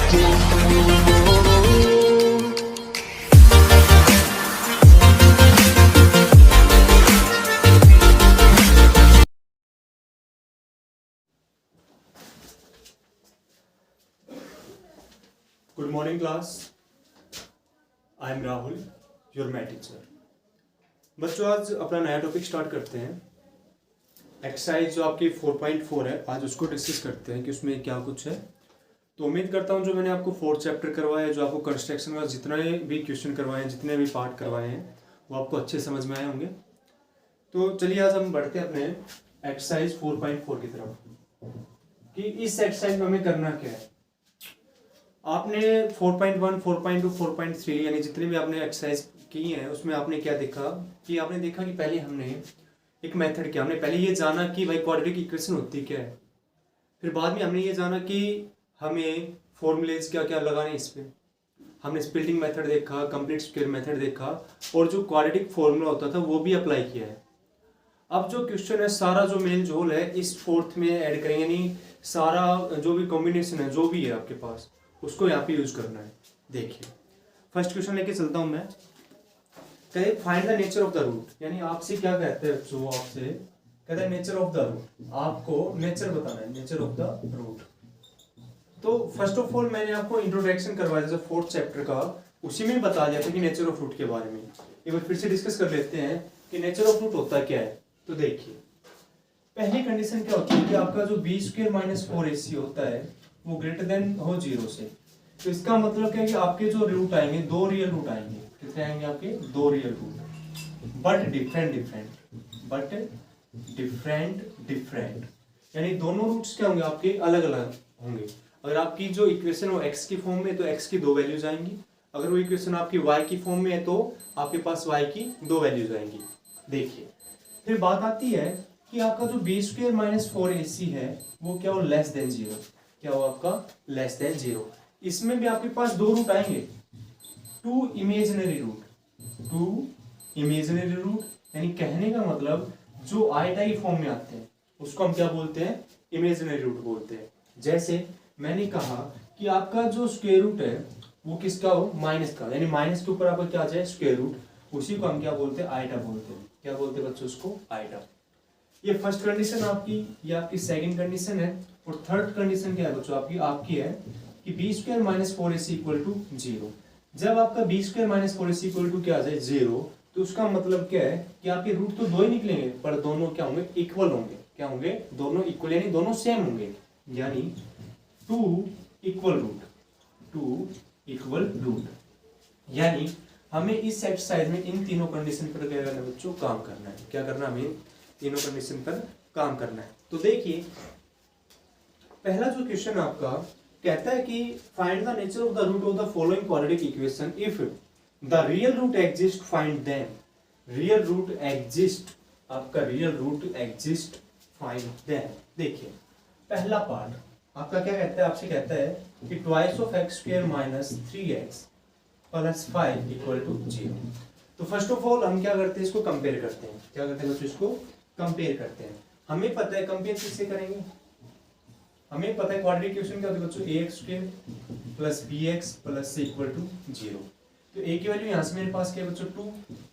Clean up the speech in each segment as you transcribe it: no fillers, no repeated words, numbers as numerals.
Good morning class, I am Rahul, your math teacher. बच्चों, आज अपना नया टॉपिक स्टार्ट करते हैं। एक्सरसाइज जो आपकी 4.4 है, आज उसको डिस्कस करते हैं कि उसमें क्या कुछ है। तो उम्मीद करता हूँ जो मैंने आपको 4th चैप्टर करवाया है, जो आपको कंस्ट्रक्शन का जितने भी क्वेश्चन करवाए हैं, जितने भी पार्ट करवाए हैं, वो आपको अच्छे समझ में आए होंगे। तो चलिए आज हम बढ़ते हैं अपने एक्सरसाइज 4.4 की तरफ कि इस एक्सरसाइज में हमें करना क्या है। आपने 4.1, 4.2, 4.3 यानी जितने भी आपने एक्सरसाइज की हैं उसमें आपने क्या देखा कि आपने देखा कि पहले हमने एक मेथड किया। हमने पहले ये जाना कि भाई क्वाड्रेटिक इक्वेशन होती क्या है, फिर बाद में हमने ये जाना कि हमें फॉर्मूलेज क्या क्या लगाने इस पर। हमने स्प्लिटिंग मेथड देखा, कंप्लीट स्क्वायर मेथड देखा और जो क्वाड्रेटिक फॉर्मूला होता था वो भी अप्लाई किया है। अब जो क्वेश्चन है सारा जो मेल जोल है इस 4th में ऐड करेंगे, यानी सारा जो भी कॉम्बिनेशन है जो भी है आपके पास उसको यहाँ पे यूज करना है। देखिए फर्स्ट क्वेश्चन लेके चलता हूँ मैं। कहते find the nature of the root, यानी आपसे क्या कहते हैं बच्चों, आपसे कहते हैं नेचर ऑफ द रूट, आपको नेचर बताना है, नेचर ऑफ द रूट। तो फर्स्ट ऑफ ऑल मैंने आपको इंट्रोडक्शन करवाया जैसे 4th चैप्टर का, उसी में बता दिया था कि नेचर ऑफ रूट के बारे में। एक बार फिर से डिस्कस कर लेते हैं कि नेचर ऑफ रूट होता क्या है। तो देखिए पहली कंडीशन क्या होती है कि आपका जो b² - 4ac होता है वो ग्रेटर देन हो 0 से। तो इसका मतलब क्या है कि आपके जो रूट आएंगे, दो रियल रूट आएंगे। कितने आएंगे आपके? दो रियल रूट, बट डिफरेंट, यानी दोनों रूट्स क्या होंगे आपके? अलग अलग होंगे। अगर आपकी जो इक्वेशन वो x की फॉर्म में है तो x की दो वैल्यूज आएंगी। अगर वो इक्वेशन आपकी y की फॉर्म में है तो आपके पास y की दो वैल्यूज आएंगी। देखिए फिर बात आती है कि आपका जो b² - 4ac है वो क्या हो? Less than 0। क्या हो आपका? Less than 0। इसमें भी आपके पास दो रूट आएंगे, टू इमेजिनरी रूट, यानी कहने का मतलब जो आइटा की फॉर्म में आते हैं उसको हम क्या बोलते हैं? इमेजिनरी रूट बोलते हैं। जैसे मैंने कहा कि आपका जो स्क्वायर रूट है वो किसका हो? माइनस का, यानी माइनस के ऊपर आपका क्या आ जाए? स्क्वायर रूट, उसी को हम क्या बोलते हैं? आइटा बोलते हैं। क्या बोलते हैं बच्चों? उसको आइटा। ये फर्स्ट कंडीशन आपकी, ये आपकी सेकंड कंडीशन है। और थर्ड कंडीशन क्या है बच्चों? आपकी है कि b² - 4ac = 0। जब आपका b² - 4ac = क्या आ जाए? 0, तो उसका मतलब क्या है कि आपके रूट तो दो ही निकलेंगे पर दोनों क्या होंगे? इक्वल होंगे। क्या होंगे? दोनों इक्वल, यानी दोनों सेम होंगे, यानी टू इक्वल रूट। यानी हमें इस एक्सरसाइज में इन तीनों कंडीशन पर क्या करना है बच्चों? काम करना है। क्या करना है? हमें तीनों कंडीशन पर काम करना है। तो देखिए पहला जो क्वेश्चन आपका कहता है कि find the nature of the root of the following quadratic equation if the real root exist, find them. Real root exist, आपका real root exist, find them. देखिए पहला पार्ट आपका क्या कहता है? आपसे कहता है कि ट्वाइस ऑफ x² - 3x + 5 = 0। तो फर्स्ट ऑफ ऑल हम क्या करते हैं? इसको कंपेयर करते हैं। क्या करते हैं बच्चों? इसको कंपेयर करते हैं। हमें पता है कंपेयर किससे करेंगे? हमें पता है क्वाड्रेटिक इक्वेशन क्या होती है बच्चों? ax² + bx + c = 0। तो a की वैल्यू यहाँ से मेरे पास क्या है बच्चों? 2,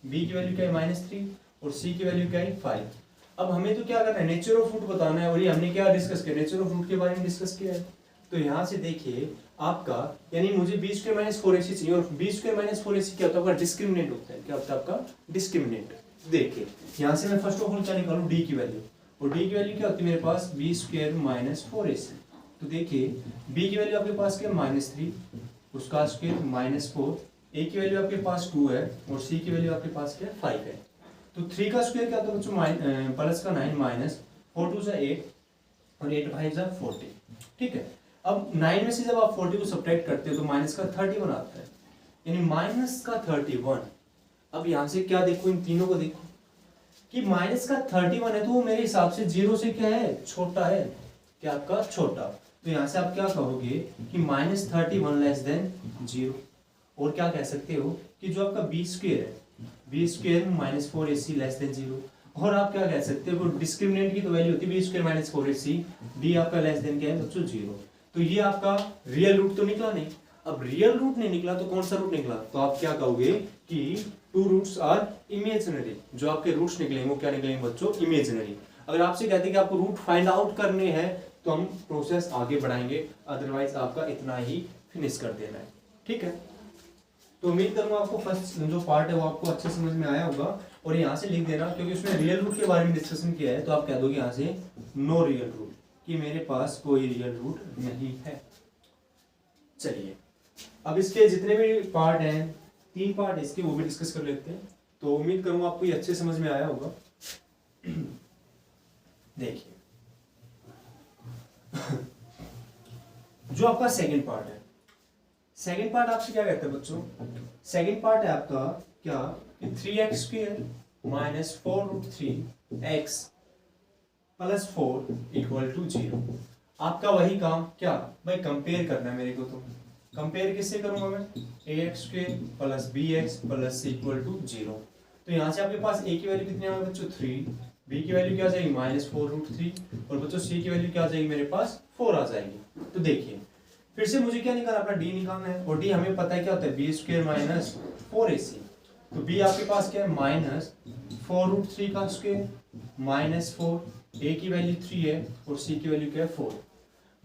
b की वैल्यू क्या है? -3 और c की वैल्यू क्या है? 5। अब हमें तो क्या करना है? नेचर ऑफ रूट बताना है। और ये हमने क्या डिस्कस किया? नेचर ऑफ रूट के बारे में डिस्कस किया है। तो यहाँ से देखिए आपका, यानी मुझे b² - 4ac चाहिए, और b² - 4ac क्या होता है? आपका डिस्क्रिमिनेंट होता है। क्या होता है आपका? डिस्क्रिमिनेंट। देखिए यहाँ से मैं फर्स्ट ऑफ ऑल क्या निकालूं? d की वैल्यू, और d की वैल्यू क्या होती है मेरे पास? b² - 4ac। तो देखिए b की वैल्यू आपके पास क्या? -3, उसका स्क्वायर -4, a की वैल्यू आपके पास 2 है और c की वैल्यू आपके पास क्या? 5 है। तो 3 का स्क्वायर क्या होता है बच्चों? प्लस का 9 माइनस 4 2 8 और 8 5 40। ठीक है। अब 9 में से जब आप 40 को सब्ट्रैक्ट करते हो तो माइनस का 31 आता है, यानी माइनस का 31। अब यहाँ से क्या देखो? इन तीनों को देखो कि माइनस का 31 है तो वो मेरे हिसाब से 0 से क्या है? छोटा है। क्या आपका? छोटा। तो यहाँ से आप क्या कहोगे कि -31 < 0। और क्या कह सकते हो कि जो आपका b² है, b² - 4ac < 0। और आप क्या कह सकते हो? डिस्क्रिमिनेंट की तो वैल्यू होती है b² - 4ac, b आपका लेस देन क्या है बच्चों? 0। तो ये आपका रियल रूट तो निकला नहीं। अब रियल रूट नहीं निकला तो कौन सा रूट निकला, तो आप क्या कहोगे कि टू रूट्स आर इमेजिनरी। जो आपके रूट्स निकलेंगे वो क्या निकलेंगे बच्चों, इमेजिनरी। अगर आपसे कहते हैं कि आपको रूट फाइंड आउट करने हैं तो हम प्रोसेस आगे बढ़ाएंगे, अदरवाइज आपका इतना ही फिनिश कर देना है। ठीक है, तो उम्मीद करूंगा आपको फर्स्ट जो पार्ट है वो आपको अच्छे समझ में आया होगा। और यहाँ से लिख देना, क्योंकि उसमें रियल रूट के बारे में डिस्कशन किया है, तो आप कह दोगे यहाँ से नो रियल रूट, कि मेरे पास कोई रियल रूट नहीं है। चलिए अब इसके जितने भी पार्ट हैं, 3 पार्ट इसके, वो भी डिस्कस कर लेते हैं। तो उम्मीद करूंगा आपको ये अच्छे समझ में आया होगा। देखिए जो आपका सेकंड पार्ट है, सेकंड पार्ट आपसे क्या कहता है बच्चों, सेकंड पार्ट है आपका क्या, 3x square minus 4√3x plus 4 equal to 0। आपका वही काम क्या भाई, कंपेयर करना है मेरे को। तो कंपेयर किससे करूंगा मैं, ax square plus bx plus equal to 0। तो यहाँ से आपके पास a की वैल्यू कितनी आ बच्चों 3, b की वैल्यू क्या आ जाएगी -4√3 और बच्चों c की वैल्यू क्या आ जाएगी मेरे पास 4 आ जाएगी। तो देखिए फिर से मुझे क्या निकालना, अपना d निकालना है, और d हमें पता है क्या होता है b स्क्वायर माइनस 4ac। तो b आपके पास क्या है -4√3 का स्क्वायर माइनस 4, a की वैल्यू 3 है और c की वैल्यू क्या है 4।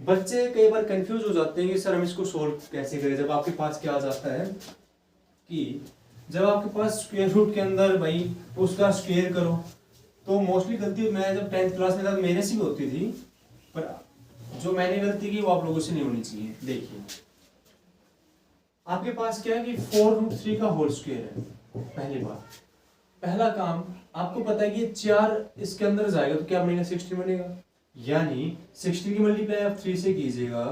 बच्चे कई बार कंफ्यूज हो जाते हैं कि सर हम इसको सोल्व कैसे करें, जब आपके पास क्या आ जाता है कि जब आपके पास स्क्वायर रूट के अंदर भाई उसका स्क्वायर करो, तो मोस्टली गलती मैं जब 10th क्लास में था तो मेरे से भी होती थी, पर जो मैंने गलती की वो आप लोगों से नहीं होनी चाहिए। देखिए आपके पास क्या है कि 4√3 का होल स्क्वायर है, पहली बार पहला काम आपको पता है कि 4 इसके अंदर जाएगा तो क्या बनेगा 16 बनेगा, यानी 16 की मल्टीप्लाई आप 3 से कीजिएगा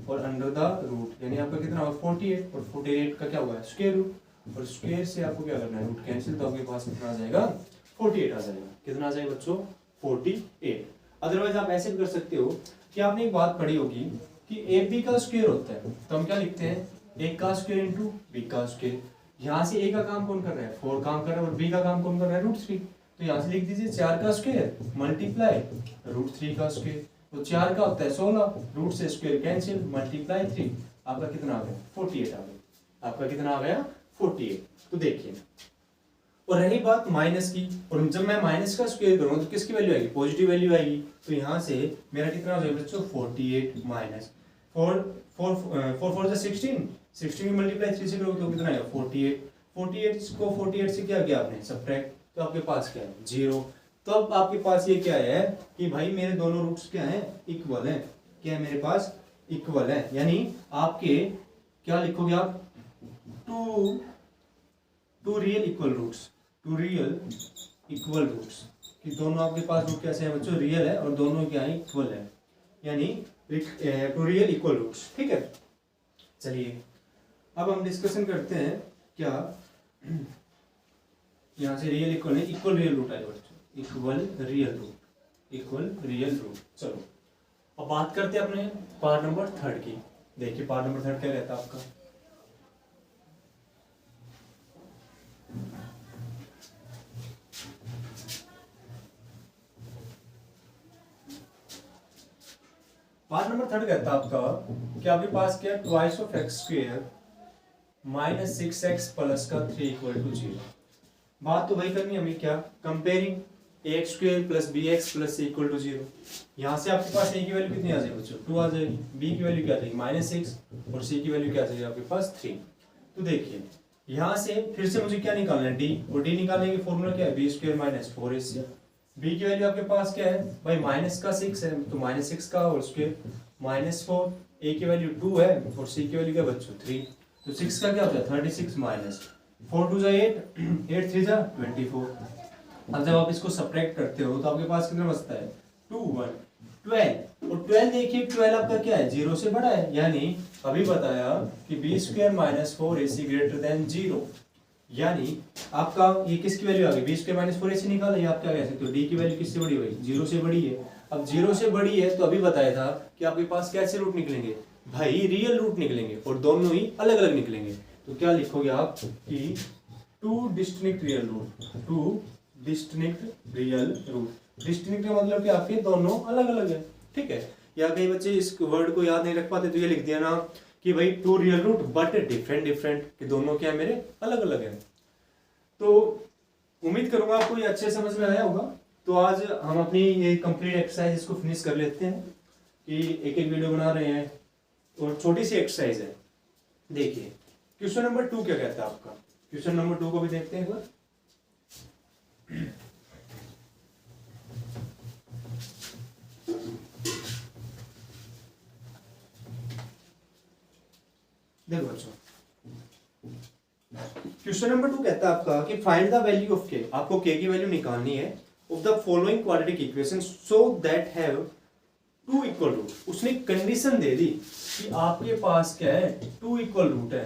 और अंडर द रूट, यानी आपका कितना होगा 48, और 48 का क्या हुआ स्क्वायर रूट, और स्क्वायर से आपको क्या करना है रूट कैंसिल, तो आपके पास कितना आ जाएगा 48 आ जाएगा। कितना आ जाएगा बच्चों 48। अदरवाइज आप ऐसे भी कर सकते हो कि आपने एक बात पढ़ी होगी कि ए बी का स्क्वायर होता है, तो हम क्या लिखते हैं ए का स्क्वायर इंटू बी का स्क्वायर। यहाँ से ए का काम कौन कर रहा है 4 काम कर रहा है, और बी का काम कौन कर रहा है √3। तो यहाँ से लिख दीजिए 4 का स्क्वायर मल्टीप्लाई √3 का स्क्वायर। तो 4 का होता है 16, रूट से स्क्वायर कैंसिल मल्टीप्लाई 3, आपका कितना आ गया 48 आ गया। आपका कितना आ गया 48। तो देखिए, और रही बात माइनस की, और जब मैं माइनस का स्क्वायर करूंगा तो किसकी वैल्यू आएगी, पॉजिटिव वैल्यू आएगी। तो यहाँ से मेरा कितना हो जाएगा बच्चों 48 माइनस 4 16 की मल्टीप्लाई 3 से करोगे तो कितना आएगा 48। 48 को 48 से क्या किया आपने सब्ट्रैक्ट, तो आपके पास क्या है 0। तो अब आपके पास ये क्या है कि भाई मेरे दोनों रूट्स क्या हैं इक्वल हैं, क्या है मेरे पास इक्वल है, यानी आपके क्या लिखोगे आप two real equal roots, two real equal roots, कि दोनों आपके पास रूट कैसे हैं बच्चों रियल है और दोनों क्या है इक्वल है, यानी टू रियल इक्वल रूट्स। ठीक है, चलिए अब हम डिस्कशन करते हैं क्या, यहाँ से रियल इक्वल है, इक्वल रियल रूट आएगा बच्चों, equal real root, equal real root. चलो अब बात करते हैं अपने पार्ट नंबर 3 की। देखिए पार्ट नंबर 3 क्या रहता है आपका, पार्ट नंबर 3 कहता है आपका कि आपके पास क्या twice of x square minus 6x plus का 3 इक्वल टू 0। बात तो वही करनी है हमें, क्या comparing ax square plus bx plus c equal to 0। यहाँ से आपके पास a की वैल्यू कितनी आ जाएगी बच्चों 2 आ जाएगी, b की वैल्यू क्या आ जाएगी -6 और c की वैल्यू क्या आ जाएगी आपके पास 3। तो देखिए यहाँ से फिर से मुझे क्या निकालना है d, और d निकालने की फॉर्मूला क्या है b square minus 4ac। b की वैल्यू आपके पास क्या है भाई माइनस का 6 है, तो -6 का होल स्क्वायर -4, a की वैल्यू 2 है और c की वैल्यू क्या बच्चों 3। तो 6 का क्या होता है 36 माइनस 4 2 8 8 3 24। अब जब आप इसको सब्ट्रैक्ट करते हो तो आपके पास कितना बचता है 2 1 12, और 12 देखिए 12 आपका क्या है 0 से बड़ा है, यानी अभी बताया कि b square minus 4ac greater than 0, यानी आपका ये किसकी वैल्यू आ गई b स्क्वायर माइनस 4ac निकाला, ये आप क्या कह सकते हो d की वैल्यू किससे बड़ी होगी 0 से बड़ी है। अब 0 से बड़ी है तो अभी बताया था कि आपके पास कैसे रूट निकलेंगे भाई रियल रूट निकलेंगे, और दोनों ही अलग अलग निकलेंगे। तो क्या लिखोगे आप कि 2 distinct real root, 2 distinct real root. Distinct का मतलब कि आपके दोनों अलग अलग है। ठीक है, या कई बच्चे इस वर्ड को याद नहीं रख पाते तो ये लिख दिया ना कि भाई two real root but different different, कि दोनों क्या मेरे अलग अलग है। तो उम्मीद करूंगा आपको ये अच्छे समझ में आया होगा। तो आज हम अपनी ये कंप्लीट एक्सरसाइज इसको फिनिश कर लेते हैं कि एक एक वीडियो बना रहे हैं और छोटी सी एक्सरसाइज है। देखिए क्वेश्चन नंबर 2 क्या कहता है आपका, क्वेश्चन नंबर 2 को भी देखते हैं एक बार। देखो बच्चों क्वेश्चन नंबर 2 कहता है आपका कि फाइंड द वैल्यू ऑफ के, आपको के की वैल्यू निकालनी है of the following quadratic equation so that have two equal root. उसने कंडीशन दे दी कि आपके पास क्या है, टू इक्वल रूट है।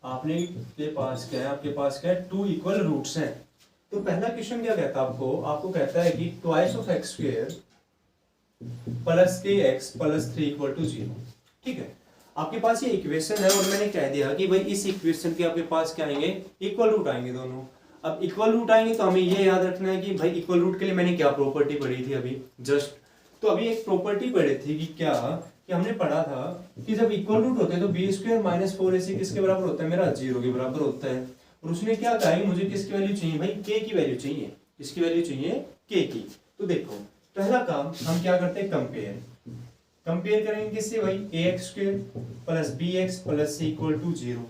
आपने के पास क्या है, आपके पास क्या है, टू इक्वल रूट्स हैं। तो पहला क्वेश्चन क्या कहता है आपको, आपको कहता है कि twice of x square plus के एक्स प्लस 3 इक्वल टू 0। ठीक है, आपके पास ये इक्वेशन है और मैंने कह दिया कि भाई इस इक्वेशन के आपके पास क्या आएंगे, इक्वल रूट आएंगे दोनों। अब इक्वल रूट आएंगे तो हमें ये याद रखना है कि भाई इक्वल रूट के लिए मैंने क्या प्रॉपर्टी पढ़ी थी अभी जस्ट। तो अभी एक प्रॉपर्टी पढ़ी थी कि क्या, कि हमने पढ़ा था कि जब इक्वल रूट होते हैं तो बी स्क्वायर माइनस 4ac किसके बराबर होता है, मेरा 0 के बराबर होता है। और उसने क्या कहा है, मुझे किसकी वैल्यू चाहिए भाई, के की वैल्यू चाहिए। किसकी वैल्यू चाहिए, के की। तो देखो पहला काम हम क्या करते हैं, कंपेयर। कंपेयर करेंगे किससे भाई, ax square plus bx plus c equal to 0।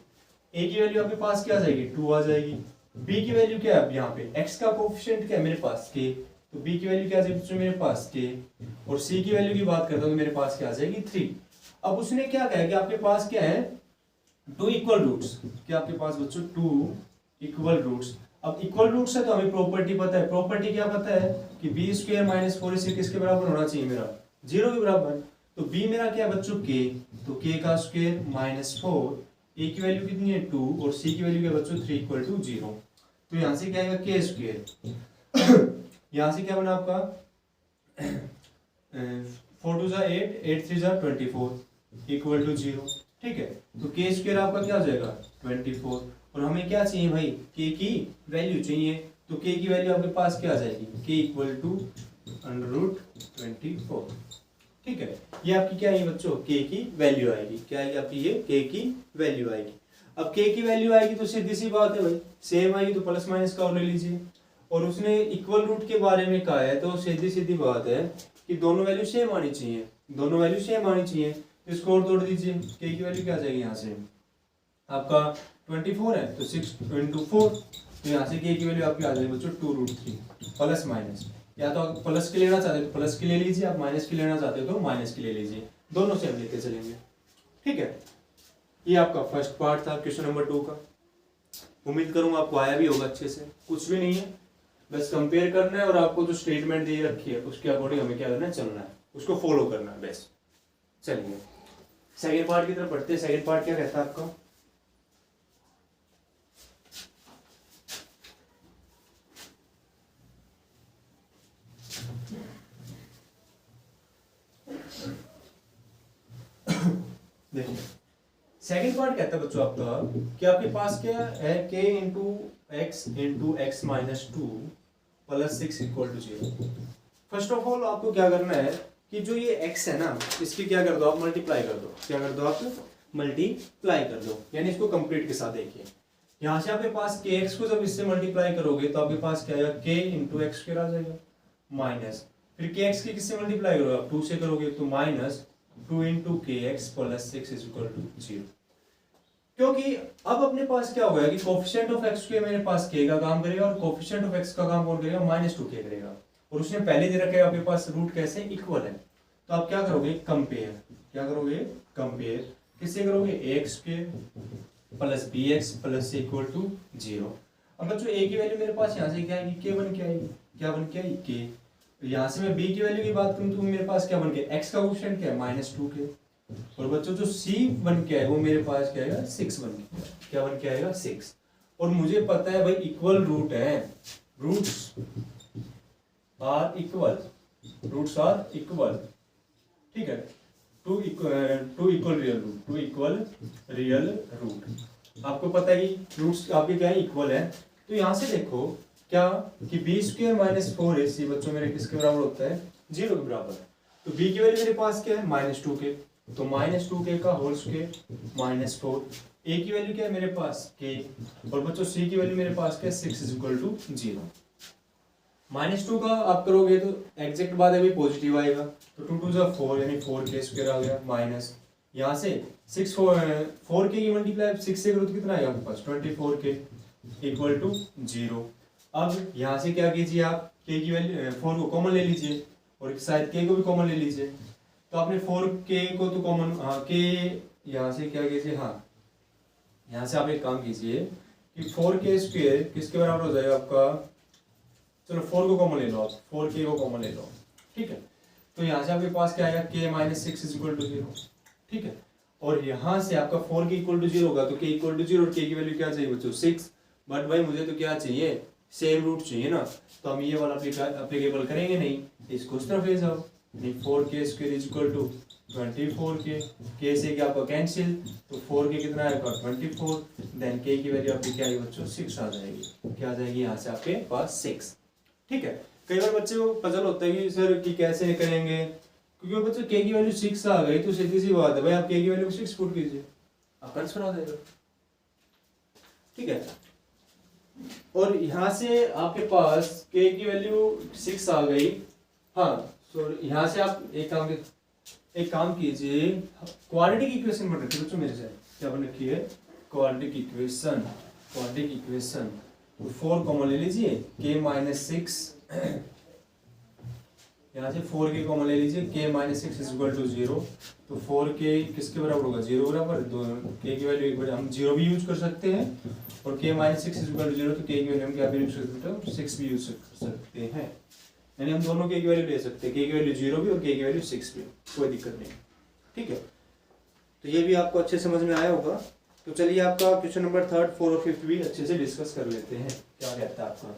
a की वैल्यू आपके पास क्या आ जाएगी, 2 आ जाएगी। b की वैल्यू क्या है, अब यहाँ पे x का कोएफिशिएंट क्या है मेरे पास, k, तो b की वैल्यू क्या आ जाएगी मेरे पास k। और c की वैल्यू की बात करता हूँ तो मेरे पास क्या आ जाएगी 3। अब उसने क्या कहा कि आपके पास क्या है, 2 इक्वल रूट्स, क्या आपके पास बच्चों 2 इक्वल रूट्स। अब इक्वल रूट्स है तो हमें प्रॉपर्टी पता है, प्रॉपर्टी क्या पता है कि बी स्क्वायर माइनस 4ac किसके बराबर होना चाहिए, मेरा 0 के बराबर। तो b मेरा क्या है बच्चों k, तो k का स्क्वायर माइनस 4, a की वैल्यू कितनी है 2 और c की वैल्यू क्या है बच्चों 3 इक्वल टू 0। तो यहाँ से क्या आएगा k स्क्वायर, यहाँ से क्या बना आपका 4 2 8, 8 3 24 इक्वल टू 0। ठीक है, तो k स्क्वायर आपका क्या हो जाएगा 24। और हमें क्या चाहिए भाई, k की वैल्यू चाहिए। तो k की वैल्यू आपके पास क्या आ जाएगी, k इक्वल टू √24। ठीक है, ये आपकी क्या है बच्चों, k की वैल्यू आएगी। क्या आएगी आपकी, ये k की वैल्यू आएगी। अब k की वैल्यू आएगी तो सीधी सी बात है भाई, सेम आएगी तो प्लस माइनस का और ले लीजिए। और उसने इक्वल रूट के बारे में कहा है तो सीधी सीधी बात है कि दोनों वैल्यू सेम आनी चाहिए, दोनों वैल्यू सेम आनी चाहिए। इसको और तोड़ दीजिए, k की वैल्यू क्या आ जाएगी, यहाँ से आपका 24 है तो 6 × 4, तो यहाँ से k की वैल्यू आपकी आ जाएगी बच्चों 2√3 प्लस माइनस। या तो आप प्लस के लेना चाहते हो तो प्लस के ले लीजिए, आप माइनस के लेना चाहते हो तो माइनस के ले लीजिए, दोनों से हम लेते चलेंगे। ठीक है, ये आपका फर्स्ट पार्ट था क्वेश्चन नंबर 2 का। उम्मीद करूंगा आपको आया भी होगा अच्छे से। कुछ भी नहीं है, बस कंपेयर करना है और आपको जो स्टेटमेंट दी रखी है उसके अकॉर्डिंग हमें क्या करना है, चलना है, उसको फॉलो करना है बस। चलिए सेकेंड पार्ट की तरफ बढ़ते हैं। सेकेंड पार्ट क्या कहता है आपका, देखिए सेकंड पार्ट कहता है बच्चों आपका कि आपके पास क्या है, k into x minus 2 plus 6 equal to 0। First of all आपको क्या करना है कि जो ये x है ना, इसकी क्या कर दो आप, मल्टीप्लाई कर दो। क्या कर दो आप, मल्टीप्लाई कर दो। यानी इसको कंप्लीट के साथ देखिए, यहाँ से आपके पास kx को जब इससे मल्टीप्लाई करोगे तो आपके पास क्या आएगा, k इंटू एक्स स्क्वायर आ जाएगा माइनस, फिर kx की किससे मल्टीप्लाई करोगे आप, 2 से करोगे तो minus 2 into k x plus 6 is equal to 0। क्योंकि अब अपने पास क्या हो गया कि कोफिशिएंट ऑफ एक्स के मेरे पास k का काम करेगा और कोफिशिएंट ऑफ x का काम कौन करेगा, -2k करेगा। और उसने पहले दे रखा है आपके पास रूट कैसे, इक्वल है। तो आप क्या करोगे, कंपेयर। क्या करोगे, कंपेयर किससे करोगे, ax plus bx plus c equal to 0। अब बच्चों a की वैल्यू मेरे पास यहाँ से क्या आएगी, k बन के आएगी। क्या बन के आएगी, k। यहाँ से मैं b की वैल्यू की बात करूँ तो मेरे पास क्या बन के, x का कोफिशिएंट क्या है, -2k। और बच्चों जो c बन के आएगा वो मेरे पास क्या आएगा, 6 बन के, क्या बन के आएगा, 6। और मुझे पता है भाई इक्वल रूट है, roots are equal, roots are equal. ठीक है, two equal real root, two equal real root. आपको पता है कि रूट्स आपके क्या है, इक्वल है। तो यहाँ से देखो क्या कि बी स्क्वायर माइनस 4ac बच्चों मेरे किसके बराबर होता है, 0 के बराबर। तो b की वैल्यू मेरे पास क्या है -2k, तो -2k का होल स्क्वायर -4। a की वैल्यू क्या है मेरे पास k, और बच्चों c की वैल्यू मेरे पास क्या है 6 = 0। -2 का आप करोगे तो एग्जैक्ट बात है भाई पॉजिटिव आएगा, तो 2 2 जा 4 यानी 4k स्क्वायर आ गया, माइनस यहाँ से 4k की मल्टीप्लाई 6 से करो तो कितना आएगा आपके पास 24k = 0। अब यहाँ से क्या कीजिए आप k की वैल्यू 4 को कॉमन ले लीजिए और शायद k को भी कॉमन ले लीजिए। तो आपने 4k को तो कॉमन k यहाँ से क्या कीजिए, हाँ यहाँ से आप एक काम कीजिए कि 4k स्क्वायर किसके बराबर हो जाएगा आपका, चलो 4 को कॉमन ले लो आप, 4k को कॉमन ले लो, ठीक है। तो यहाँ से आपके पास क्या आएगा k - 6 = 0, ठीक है। और यहाँ से आपका 4k = 0 होगा तो k = 0 और k की वैल्यू क्या चाहिए बच्चों 6। बट भाई मुझे तो क्या चाहिए, सेम रूट चाहिए ना, तो हम ये वाला अप्लीकेबल करेंगे नहीं, इसको उस तरफ ले जाओ। 4k स्क्वायर = 24k, k से क्या आपका कैंसिल, तो 4k कितना आएगा 24, देन k की वैल्यू आपकी क्या आएगी बच्चों 6 आ जाएगी। क्या आ जाएगी यहाँ से आपके पास 6, ठीक है। कई बार बच्चे को पजल होता है कि सर कि कैसे करेंगे, क्योंकि बच्चों k की वैल्यू 6 आ गई तो सीधी सी बात है भाई, आप k की वैल्यू को 6 पुट कीजिए, आपका आंसर आ जाएगा, ठीक है। और यहाँ से आपके पास k की वैल्यू 6 आ गई, हाँ सॉरी यहाँ से आप एक काम कीजिए, क्वाड्रेटिक इक्वेशन बन रखी है बच्चों मेरे से, क्या बन रखी है क्वाड्रेटिक इक्वेशन। तो 4 कॉमन ले लीजिए, k - 6 यहाँ से 4k कॉमन ले लीजिए, k - 6 = 0, तो 4k किसके बराबर होगा 0 बराबर, तो k की वैल्यू एक बार हम 0 भी यूज कर सकते हैं, और k - 6 = 0 तो k की वैल्यू हम क्या भी यूज कर सकते हैं 6 भी यूज कर सकते हैं, यानी हम दोनों k की वैल्यू ले सकते हैं, k की वैल्यू 0 भी और k की वैल्यू 6 भी, कोई दिक्कत नहीं, ठीक है। तो ये भी आपको अच्छे समझ में आया होगा। तो चलिए आपका क्वेश्चन नंबर 3, 4 और 5 भी अच्छे से डिस्कस कर लेते हैं, क्या रहता है आपका,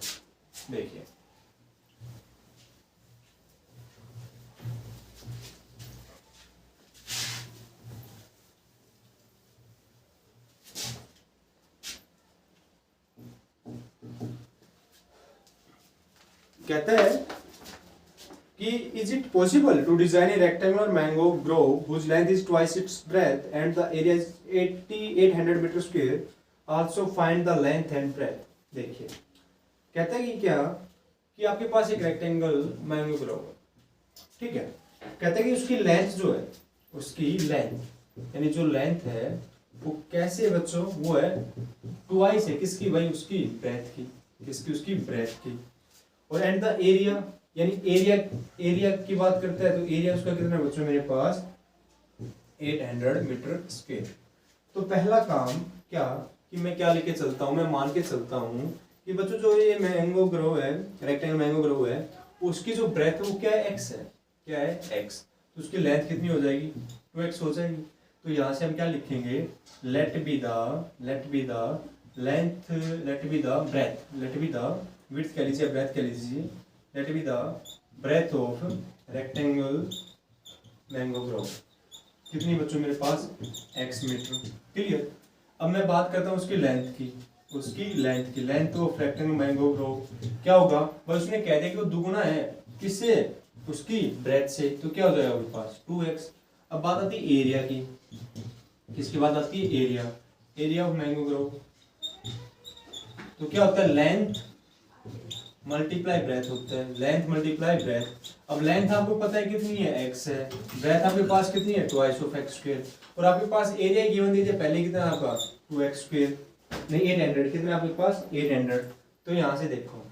देखिए। कहता है कि is it possible to design a rectangular mango grove whose length is twice its breadth and the area is 8800 metre square, also find the length and breadth. देखिए कहता है कि क्या कि आपके पास एक रेक्टेंगल मैंगो ग्रोव है, ठीक है। कहता है कि उसकी लेंथ जो है, उसकी लेंथ यानी जो लेंथ है वो कैसे बच्चों, वो है ट्वाइस है किसकी भाई, उसकी ब्रेथ की, किसकी उसकी ब्रेथ की। और एंड द एरिया यानी एरिया की बात करता है तो एरिया उसका कितना है बच्चों मेरे पास 800 मीटर स्क्वायर। तो पहला काम क्या कि मैं क्या लेके चलता हूँ, मैं मान के चलता हूँ कि बच्चों जो ये मैंगो ग्रोव है, रेक्टेंगल मैंगो ग्रोव है, उसकी जो ब्रेथ है वो क्या है x है, क्या है x, तो उसकी लेंथ कितनी हो जाएगी 2x हो जाएगी। तो यहाँ से हम क्या लिखेंगे, let be the length, let be the width कह लीजिए, ब्रेथ कह लीजिए, let be the breadth of rectangle mango grove, कितनी बच्चों मेरे पास x मीटर, क्लियर। अब मैं बात करता हूँ उसकी लेंथ की, length of rectangle mango Grove क्या होगा, बस उसने कह दिया कि वो दुगुना है किससे, उसकी ब्रेथ से, तो क्या हो जाएगा मेरे पास 2x। अब बात आती है एरिया की, किसकी बात आती है एरिया ऑफ मैंगो ग्रोव, तो क्या होता है लेंथ मल्टीप्लाई ब्रेथ होता है, लेंथ मल्टीप्लाई ब्रेथ। अब लेंथ आपको पता है कितनी है x है, ब्रेथ आपके पास कितनी है ट्वाइस ऑफ x स्क्वायर, और आपके पास एरिया गिवन दीजिए पहले कितना आपका 2x स्क्वायर, नहीं 800, कितना आपके पास 800। तो यहाँ से देखो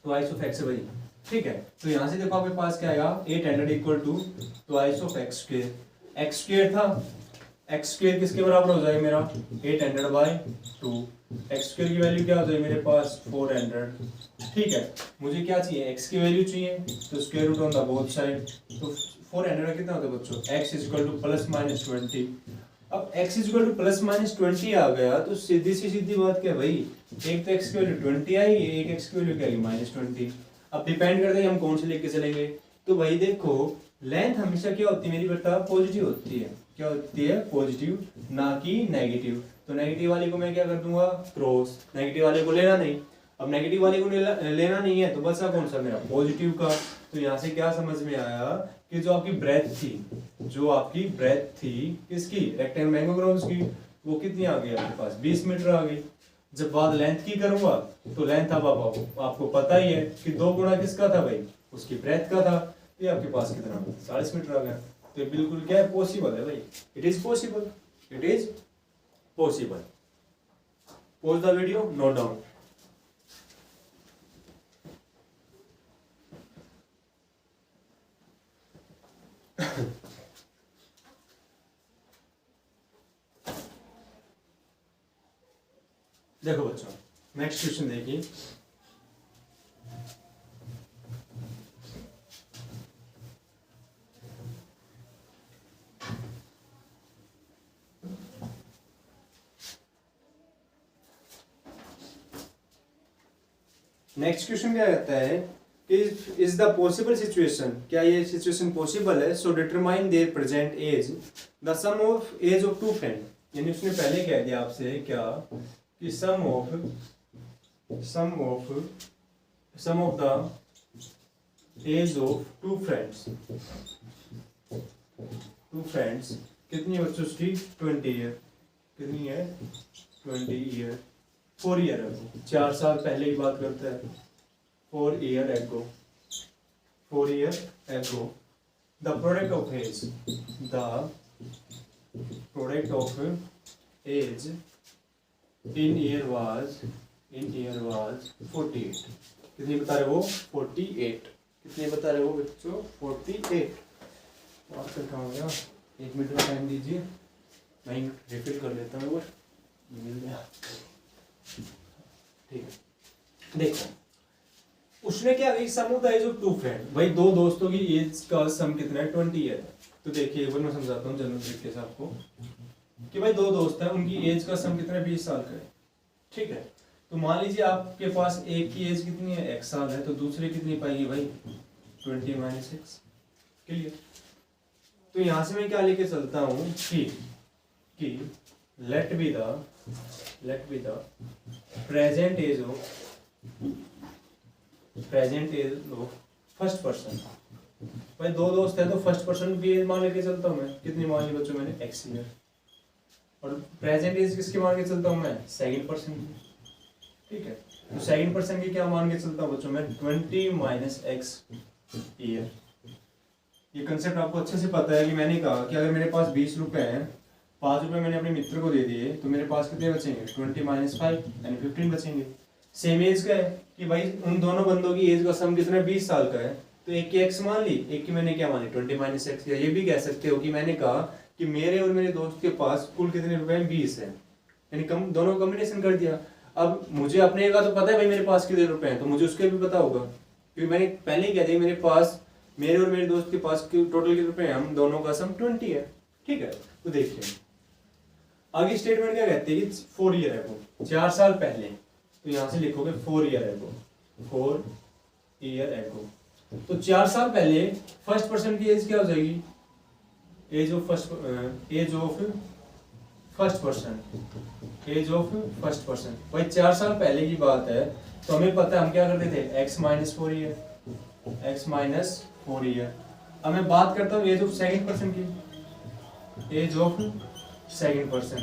ट्वाइस ऑफ x है भाई, ठीक है। तो यहाँ से देखो आपके पास क्या आएगा 800 = twice of x square, x square था, x स्क्वायर किसके बराबर हो जाएगा मेरा 800/2, x स्क्वायर की वैल्यू क्या हो जाएगी मेरे पास 400, ठीक है। मुझे क्या चाहिए x की वैल्यू चाहिए, तो square root on the both side, तो 400 कितना होता है बच्चों x = +-20। अब x = +-20 आ गया तो सीधी बात क्या है भाई, एक तो x की वैल्यू 20 आएगी, एक x की वैल्यू क्या आएगी -20। अब डिपेंड करता है हम कौन से लेके चलेंगे। तो भाई देखो लेंथ हमेशा क्या होती है मेरी बेटा पॉजिटिव होती है, क्या होती है पॉजिटिव, ना कि नेगेटिव। तो नेगेटिव वाले को मैं क्या कर दूंगा क्रॉस, नेगेटिव वाले को लेना नहीं। अब नेगेटिव वाले को लेना नहीं है तो बचा कौन सा मेरा पॉजिटिव का, तो यहाँ से क्या समझ में आया कि जो आपकी ब्रेथ थी किसकी, रेक्टेंगल मैंगोग्राम्स की, वो कितनी आ गई आपके पास, 20 मीटर आ गई। जब बात लेंथ की करूंगा तो लेंथ अब आपको पता ही है कि 2 गुना किसका था भाई, उसकी ब्रेथ का था। ये आपके पास कितना 40 मीटर आ गया। तो ये बिल्कुल क्या है, पॉसिबल है भाई, it is possible. Pause the video, note down. देखो बच्चों, नेक्स्ट क्वेश्चन देखिए। नेक्स्ट क्वेश्चन क्या कहता है, इज द पॉसिबल सिचुएशन, क्या ये सिचुएशन पॉसिबल है, so determine their present age, the sum of age of two friend. यानी उसने पहले कह दिया आपसे क्या कि sum of the age of two friends कितनी है बच्चों उसकी, 20 ईयर। कितनी है, 20 ईयर। 4 ईयर है, 4 साल पहले की बात करता है। 4 year ago the product of age in year was 48। कितनी बता रहे हो, 48। कितने बता रहे हो बच्चों, 48। बात कर कहाँ हो गया, 1 मिनट का टाइम दीजिए, मैं रिफिल कर लेता हूँ, मिल गया। ठीक है, देखो उसने क्या कही, sum of the age of two friend, भाई 2 दोस्तों की एज का सम कितना है, 20 ईयर है। तो देखिए एक बार मैं समझाता हूँ जनरल तरीके से आपको कि भाई 2 दोस्त हैं, उनकी एज का सम कितना है, 20 साल का है। ठीक है, तो मान लीजिए आपके पास एक की एज कितनी है, 1 साल है, तो दूसरे कितनी पाएगी भाई, 20 - 6। क्लियर। तो यहां से मैं क्या लेके चलता हूं कि let be the present age of first person. भाई 2 दोस्त है तो फर्स्ट पर्सन की एज मान लेके चलता हूं मैं, कितनी मान ली बच्चों मैंने, x ईयर। और प्रेजेंट एज किसकी मान के चलता हूं मैं, सेकंड पर्सन की। ठीक है, तो सेकंड पर्सन की क्या मान के चलता हूं बच्चों मैं, 20 - x ईयर। ये कंसेप्ट आपको अच्छे से पता है कि मैंने कहा कि अगर मेरे पास 20 रुपए हैं, 5 रुपए मैंने अपने मित्र को दे दिए, तो मेरे पास कितने बचेंगे, 20 - 5 यानी 15 बचेंगे। सेम एज का है कि भाई उन दोनों बंदों की एज का सम कितना है, 20 साल का है। तो एक की x मान ली, एक की मैंने क्या मानी, 20 - x। या ये भी कह सकते हो कि मैंने कहा कि मेरे और मेरे दोस्त के पास कुल कितने रुपए हैं, 20 है, यानी दोनों कॉम्बिनेशन कर दिया। अब मुझे अपने का तो पता है भाई मेरे पास कितने रुपए हैं, तो मुझे उसके भी पता होगा, क्योंकि मैंने पहले ही कह दिया मेरे पास, मेरे और मेरे दोस्त के पास टोटल कितने रुपए हैं, हम दोनों का सम 20 है। ठीक है, तो देखिए आगे स्टेटमेंट क्या कहते हैं, 4 ईयर है वो, 4 साल पहले। तो यहां से लिखोगे 4 ईयर है वो, 4 ईयर है वो। तो 4 साल पहले फर्स्ट पर्सन की एज क्या हो जाएगी, एज ऑफ फर्स्ट पर्सन। भाई 4 साल पहले की बात है, तो हमें पता है हम क्या करते थे, x - 4 ईयर, अब मैं बात करता हूँ एज ऑफ सेकंड पर्सन की, एज ऑफ सेकंड पर्सन।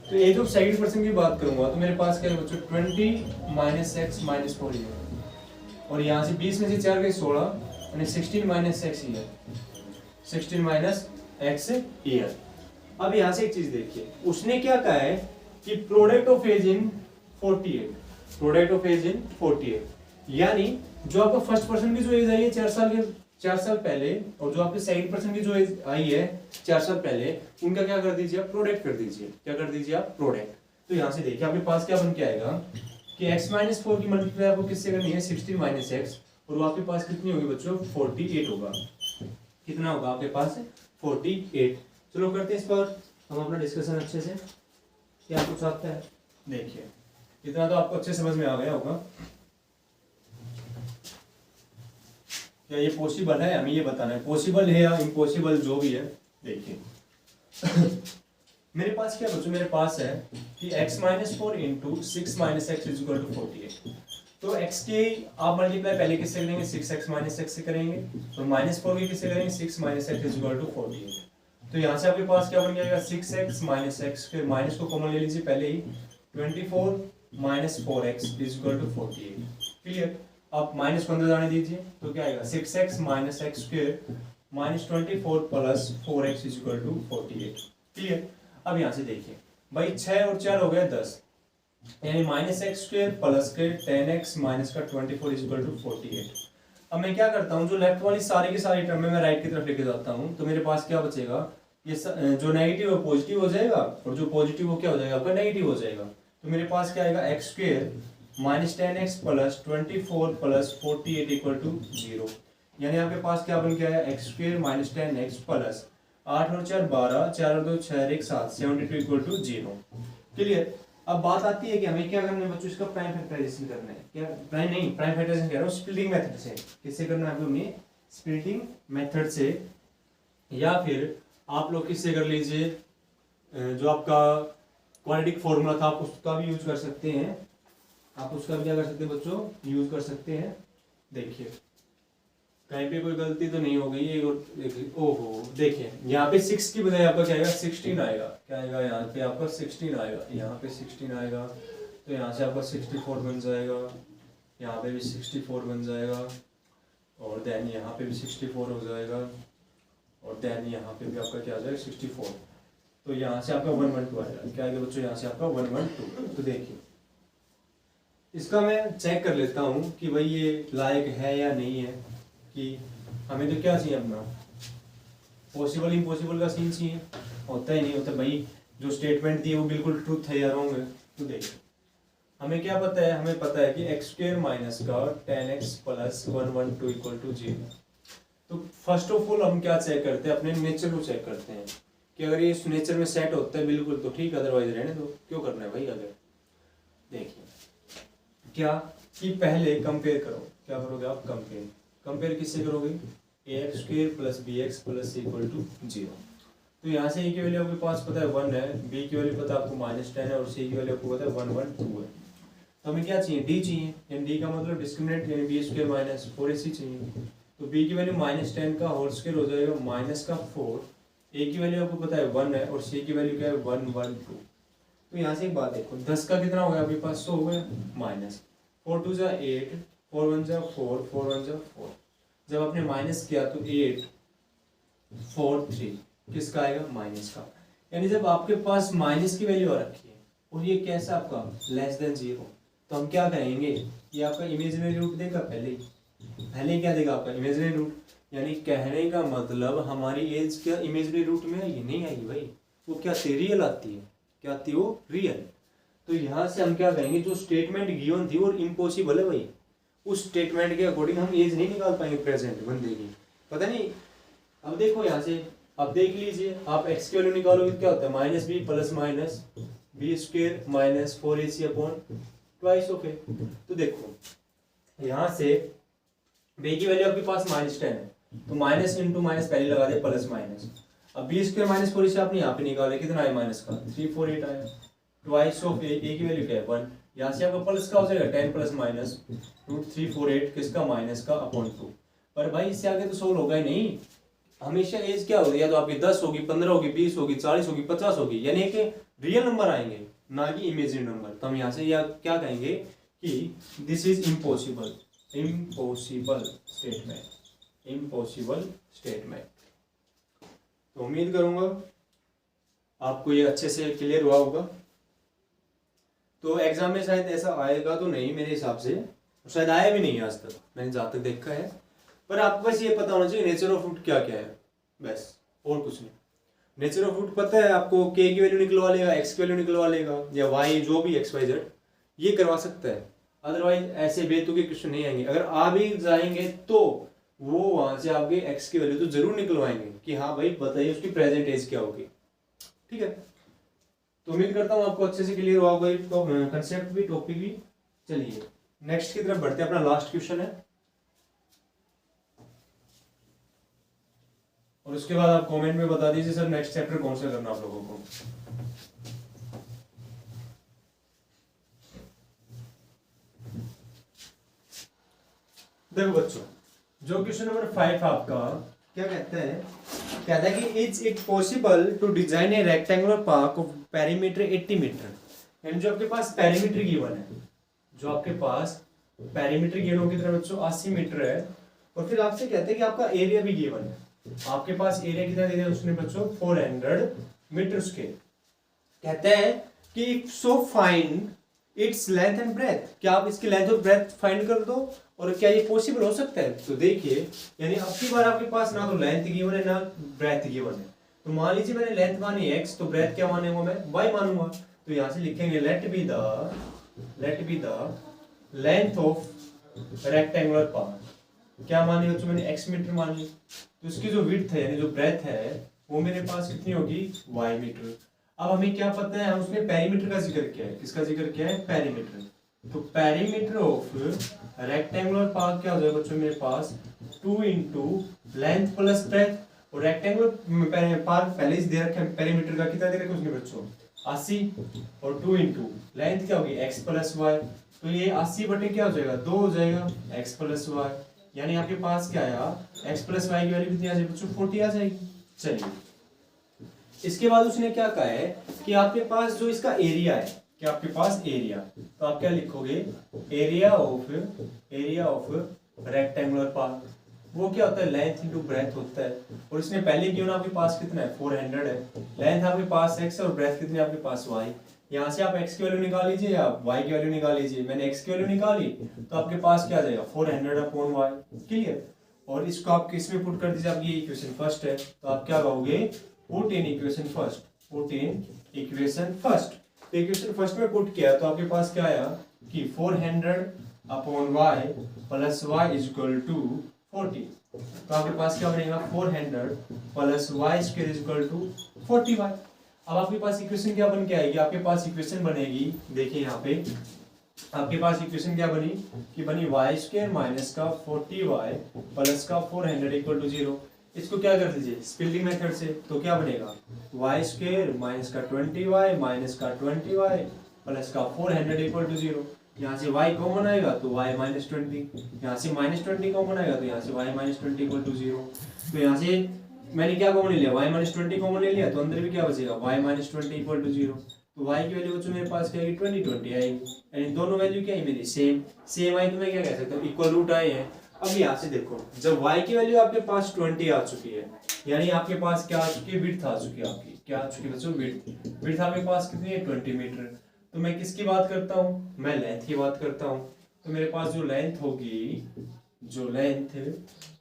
तो एज ऑफ सेकंड पर्सन की बात करूंगा तो मेरे पास क्या है बच्चों, 20 - x - 4 ईयर। और यहाँ से 20 में से 4 गए 16, यानी 16 - x ईयर, 16 - x ईयर। अब यहाँ से एक चीज देखिए, उसने क्या कहा है कि प्रोडक्ट ऑफ एज इन 48, यानी जो आपका फर्स्ट पर्सन की जो एज आई है 4 साल पहले, और जो आपके सेकंड पर्सन की जो एज आई है 4 साल पहले, उनका क्या कर दीजिए आप, प्रोडक्ट कर दीजिए। क्या कर दीजिए आप, प्रोडक्ट। तो यहाँ से देखिए आपके पास क्या बन के आएगा कि x - 4 की मल्टीप्लाई आपको किससे करनी है, 16 - x, और वो आपके पास कितनी होगी बच्चों, 48 होगा। कितना होगा आपके पास, 48। चलो करते हैं इस पर हम अपना डिस्कशन अच्छे से, क्या कुछ आता है। देखिए इतना तो आपको अच्छे समझ में आ गया होगा, क्या ये पॉसिबल है, हमें ये बताना है पॉसिबल है या इम्पॉसिबल, जो भी है। देखिए मेरे पास क्या बच्चों, मेरे पास है कि x - 4 × 6 - x = 48। तो x के आप मल्टीप्लाई पहले किससे करेंगे, 6x माइनस एक्स से करेंगे, और -4 की किससे करेंगे, 6 minus x is equal to 48। तो यहाँ से आपके पास क्या बन जाएगा, 6x माइनस एक्स, फिर माइनस को कॉमन ले लीजिए पहले ही, 24 minus 4x is equal to 48। Clear. आप माइनस को अंदर जाने दीजिए तो क्या आएगा, 6x minus x square minus 24 plus 4x is equal to 48। Clear. अब यहाँ से देखिए भाई 6 और 4 हो गए 10, यानी माइनस एक्स स्क्वायर प्लस के 10x माइनस का 24 इज इक्वल टू 48। अब मैं क्या करता हूँ, जो लेफ्ट वाली सारी की सारी टर्म में मैं राइट की तरफ लेके जाता हूँ, तो मेरे पास क्या बचेगा, ये जो नेगेटिव है पॉजिटिव हो जाएगा, और जो पॉजिटिव वो क्या हो जाएगा, आपका नेगेटिव हो जाएगा। तो मेरे पास क्या आएगा, x square minus 10x plus 24 plus 48 equal to 0। यानी आपके पास क्या बन गया है, x square minus 10x plus 8 और 4 12, 4 और 2 6 1 7, 72 इक्वल टू 0। क्लियर। अब बात आती है कि हमें क्या करना है बच्चों, इसका प्राइम फैक्टराइजेशन करना है। क्या प्राइम नहीं, प्राइम फैक्टराइजेशन कह रहा हूँ स्प्लिटिंग मेथड से। किससे करना है हमें, स्प्लिटिंग मेथड से, या फिर आप लोग किससे कर लीजिए, जो आपका क्वाड्रेटिक फॉर्मूला था आप उसका भी यूज कर सकते हैं। आप उसका भी क्या कर सकते हैं बच्चों, यूज कर सकते हैं। देखिए कहीं पे कोई गलती तो नहीं हो गई है, ओहो देखिए यहाँ पे 6 की बजाय आपका क्या आएगा, 16 आएगा। क्या आएगा, यहाँ पे आपका 16 आएगा, यहाँ पे 16 आएगा, तो यहाँ से आपका 64 बन जाएगा, यहाँ पे भी 64 बन जाएगा, और देन यहाँ पे भी 64 हो जाएगा, और देन यहाँ पे भी आपका क्या आ जाएगा 64। तो यहाँ से आपका 112 आएगा। क्या आएगा बच्चों, यहाँ से आपका 112। तो देखिए इसका मैं चेक कर लेता हूँ कि भाई ये लायक है या नहीं है, कि हमें तो क्या चाहिए अपना, पॉसिबल इम्पॉसिबल का सीन चाहिए, होता ही नहीं होता भाई। जो स्टेटमेंट दी है वो बिल्कुल ट्रूथ है या रॉन्ग है। तो देखिए हमें क्या पता है, हमें पता है कि एक्स स्क्वायर माइनस का 10x प्लस 112 इक्वल टू 0। तो फर्स्ट ऑफ ऑल हम क्या चेक करते हैं, अपने नेचर को चेक करते हैं कि अगर ये इस नेचर में सेट होता है बिल्कुल तो ठीक, अदरवाइज रहने दो, क्यों करना है भाई। अगर देखिए क्या कि पहले कंपेयर करो, क्या करोगे आप, कंपेयर। कंपेयर किससे करोगे, ax square plus bx plus equal to 0। तो यहाँ से a की वैल्यू आपके पास पता है 1 है, b की वैल्यू पता है आपको -10 है, और c की वैल्यू आपको पता है 112 है। तो हमें क्या चाहिए, d चाहिए, यानी d का मतलब डिस्क्रिमिनेंट, यानी b स्क्वायर माइनस 4ac चाहिए। तो b की वैल्यू -10 का होल स्क्वायर हो जाएगा माइनस का 4, a की वैल्यू आपको पता है 1 है, और c की वैल्यू क्या है 112। तो यहाँ से एक बात देखो, 10 का कितना हो गया आपके पास, 100 हो गया, माइनस 4 2 जा 8, 4 1 जा 4, 4 1 जा 4। जब आपने माइनस किया तो 8 4 3 किसका आएगा, माइनस का। यानी जब आपके पास माइनस की वैल्यू आ रखी है और ये कैसा आपका लेस देन 0, तो हम क्या करेंगे, ये आपका इमेजिनरी रूट देगा पहले क्या देगा आपका इमेजिनरी रूट। यानी कहने का मतलब हमारी एज क्या इमेजिनरी रूट में आई, नहीं आई भाई, वो क्या आती है, रियल आती है। क्या आती है, वो रियल। तो यहाँ से हम क्या कहेंगे, जो स्टेटमेंट गिवन थी वो इम्पॉसिबल है भाई, उस स्टेटमेंट के अकॉर्डिंग हम एज नहीं निकाल पाएंगे प्रेजेंट बंदे की, पता नहीं। अब देखो यहाँ से, अब देख लीजिए आप x की वैल्यू निकालोगे क्या होता है, minus b plus minus b square minus 4ac upon twice of a. तो देखो यहाँ से b की वैल्यू आपके पास -10 है, तो माइनस इंटू माइनस पहले लगा दे प्लस माइनस। अब बी स्क्वायर माइनस 4ac आपने यहाँ पे निकाले, कितना आया माइनस का 348 आया, ट्वाइस ऑफ ए की वैल्यू क्या है 1। यहाँ से आपका प्लस का हो जाएगा 10 प्लस माइनस √348 किसका, माइनस का अपॉन 2। पर भाई इससे आगे तो सोल्व होगा ही नहीं, हमेशा एज क्या होगी, या तो आपकी 10 होगी, 15 होगी, 20 होगी, 40 होगी, 50 होगी, यानी कि रियल नंबर आएंगे ना कि इमेजिनरी नंबर। तो हम यहाँ से या क्या कहेंगे कि this is impossible, impossible statement, impossible statement. तो उम्मीद करूंगा आपको ये अच्छे से क्लियर हुआ होगा। तो एग्जाम में शायद ऐसा आएगा तो नहीं मेरे हिसाब से, शायद आया भी नहीं आज तक मैंने जहाँ तक देखा है। पर आपको बस ये पता होना चाहिए नेचर ऑफ रूट क्या क्या है, बस और कुछ नहीं। नेचर ऑफ रूट पता है आपको, k की वैल्यू निकलवा लेगा, x की वैल्यू निकलवा लेगा, या y जो भी xyz ये करवा सकता है। अदरवाइज ऐसे बेतुके क्वेश्चन नहीं आएंगे। अगर आ भी जाएंगे तो वो वहां से आपके x की वैल्यू तो जरूर निकलवाएंगे कि हाँ भाई बताइए उसकी प्रेजेंट एज क्या होगी, ठीक है। तो उम्मीद करता हूँ आपको अच्छे से क्लियर हुआ होगा, तो कंसेप्ट भी टॉपिक भी। चलिए नेक्स्ट की तरफ बढ़ते हैं, अपना लास्ट क्वेश्चन है, और उसके बाद आप कमेंट में बता दीजिए सर नेक्स्ट चैप्टर कौन सा करना आप लोगों को। देखो बच्चों, जो क्वेश्चन नंबर 5 आपका क्या कहता है कि it's it possible to design a rectangular park of perimeter 80 metre. यानी जो आपके पास पेरीमीटर गिवन है, जो आपके पास पेरीमीटर गिवन हो कितना बच्चों 80 मीटर है, और फिर आपसे कहते हैं कि आपका एरिया भी गिवन है। आपके पास एरिया कितना दे दिया उसने बच्चों 400 मीटर स्क्वायर। कहते हैं कि so find its length and breadth, क्या आप इसकी लेंथ और ब्रेथ फाइंड कर दो, और क्या ये पॉसिबल हो सकता है। तो देखिए, यानी अब की बार आपके पास ना तो लेंथ गिवन है ना ब्रेथ गिवन है। तो मान लीजिए मैंने लेंथ मानी x, तो ब्रेथ क्या मानूंगा मैं y मानूंगा। तो यहां से लिखेंगे let be the length of rectangular park. क्या मानी बच्चों मैंने x मीटर मानी, तो इसकी जो विड्थ है यानी जो ब्रेथ है वो मेरे पास कितनी होगी y मीटर। अब हमें क्या पता है, हम उसमें पेरीमीटर का जिक्र किया है। किसका जिक्र किया है, पेरीमीटर। तो पेरीमीटर ऑफ रेक्टेंगुलर पार्क क्या हो जाएगा बच्चों मेरे पास 2 इंटू लेंथ प्लस ब्रेथ। और रेक्टेंगुलर पार्क पहले ही दे रखे हैं, पेरीमीटर का कितना दे रखे उसने बच्चों 80, और 2 इंटू लेंथ क्या होगी x प्लस वाई। तो ये 80 बटे क्या हो जाएगा 2 हो जाएगा x प्लस वाई, यानी आपके पास क्या आया x प्लस वाई की वैल्यू कितनी आ जाएगी बच्चों 40 आ जाएगी। चलिए, इसके बाद उसने क्या कहा है कि आपके पास जो इसका एरिया है, कि आपके पास एरिया, तो आप क्या लिखोगे एरिया ऑफ रेक्टेंगुलर पार्क। वो क्या होता है लेंथ इनटू ब्रेथ होता है, और इसने पहले गिवन आपके पास कितना है 400 है, लेंथ आपके पास x और ब्रेथ कितनी आपके पास y। यहाँ से आप x की वैल्यू निकाल लीजिए या y की वैल्यू निकाल लीजिए। मैंने x की वैल्यू निकाली तो आपके पास क्या आ जाएगा 400/y। क्लियर, और इसको आप किस में पुट कर दीजिए, आपकी इक्वेशन फर्स्ट है, तो आप क्या कहोगे पुट इन इक्वेशन फर्स्ट। तो इक्वेशन फर्स्ट में पुट किया तो आपके पास क्या आया कि 400/y plus y is equal to 40। तो आपके पास क्या बनेगा 400 plus y square is equal to 40y। अब आपके पास इक्वेशन क्या बन के आएगी, आपके पास इक्वेशन बनेगी, देखिए यहाँ पे आपके पास इक्वेशन क्या बनी कि बनी y स्क्वायर माइनस का 40y प्लस का 400 इक्वल टू 0। इसको क्या कर दीजिए स्प्लिटिंग मेथड से, तो क्या बनेगा y स्क्वायर माइनस का 20y माइनस का 20y प्लस का 400 इक्वल टू 0। यहाँ से y कॉमन आएगा तो y माइनस 20, यहाँ से माइनस 20 कॉमन आएगा तो यहाँ से y माइनस 20 इक्वल टू 0। तो यहाँ से मैंने क्या कॉमन ले लिया y माइनस 20 कॉमन ले लिया, तो अंदर भी क्या बचेगा y माइनस 20 इक्वल टू 0। तो y की वैल्यू बच्चों मेरे पास क्या आएगी 20 आएगी, यानी दोनों वैल्यू क्या है मेरी सेम आई, तो मैं क्या कह सकता हूँ इक्वल रूट आए हैं। अब यहाँ से देखो, जब y की वैल्यू आपके पास 20 आ चुकी है, यानी आपके पास क्या आ चुकी है विड्थ आ चुकी है, आपकी क्या आ चुकी है बच्चों विड्थ आपके पास कितनी है 20 मीटर। तो मैं किसकी बात करता हूँ, मैं लेंथ की बात करता हूँ। तो मेरे पास जो लेंथ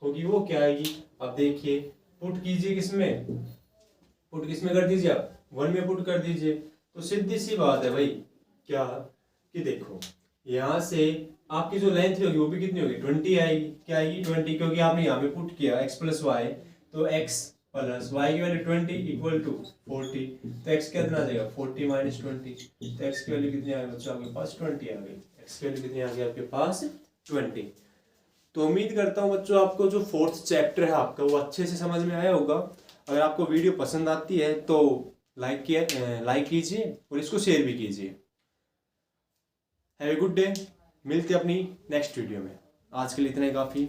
होगी वो क्या आएगी, अब देखिए पुट कीजिए किसमें कर दीजिए आप 1 में पुट कर दीजिए। तो सीधी सी बात है भाई क्या कि देखो यहाँ से आपकी जो लेंथ होगी वो भी कितनी होगी 20 आएगी। क्या आएगी 20, क्योंकि आपने यहाँ पे पुट किया x प्लस वाई, तो x प्लस वाई की वैल्यू 20 इक्वल टू 40। तो x कितना आ जाएगा 40 माइनस 20, तो x की वैल्यू कितनी आ गई बच्चों आपके पास 20 आ गई। x की वैल्यू कितनी आ गई आपके पास 20। तो उम्मीद करता हूँ बच्चों आपको जो 4th चैप्टर है आपका वो अच्छे से समझ में आया होगा। अगर आपको वीडियो पसंद आती है तो लाइक कीजिए और इसको शेयर भी कीजिए। हैव ए गुड डे, मिलते हैं अपनी नेक्स्ट वीडियो में। आज के लिए इतना ही काफ़ी।